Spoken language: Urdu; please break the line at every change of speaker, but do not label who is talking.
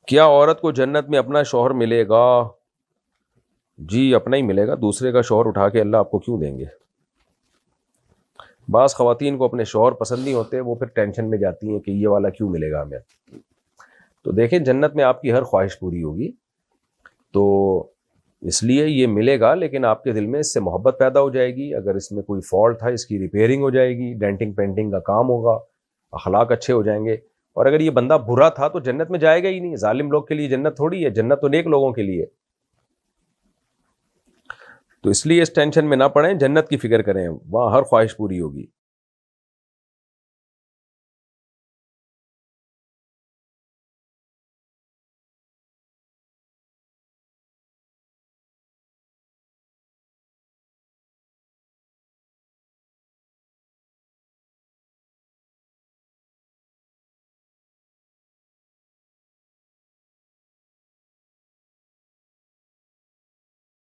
کیا عورت کو جنت میں اپنا شوہر ملے گا؟ جی اپنا ہی ملے گا، دوسرے کا شوہر اٹھا کے اللہ آپ کو کیوں دیں گے؟ بعض خواتین کو اپنے شوہر پسند نہیں ہوتے، وہ پھر ٹینشن میں جاتی ہیں کہ یہ والا کیوں ملے گا ہمیں. تو دیکھیں جنت میں آپ کی ہر خواہش پوری ہوگی، تو اس لیے یہ ملے گا، لیکن آپ کے دل میں اس سے محبت پیدا ہو جائے گی. اگر اس میں کوئی فالٹ ہے اس کی ریپیئرنگ ہو جائے گی، ڈینٹنگ پینٹنگ کا کام ہوگا، اخلاق اچھے ہو جائیں گے. اور اگر یہ بندہ برا تھا تو جنت میں جائے گا ہی نہیں. ظالم لوگ کے لیے جنت تھوڑی ہے، جنت تو نیک لوگوں کے لیے. تو اس لیے اس ٹینشن میں نہ پڑیں، جنت کی فکر کریں، وہاں ہر خواہش پوری ہوگی.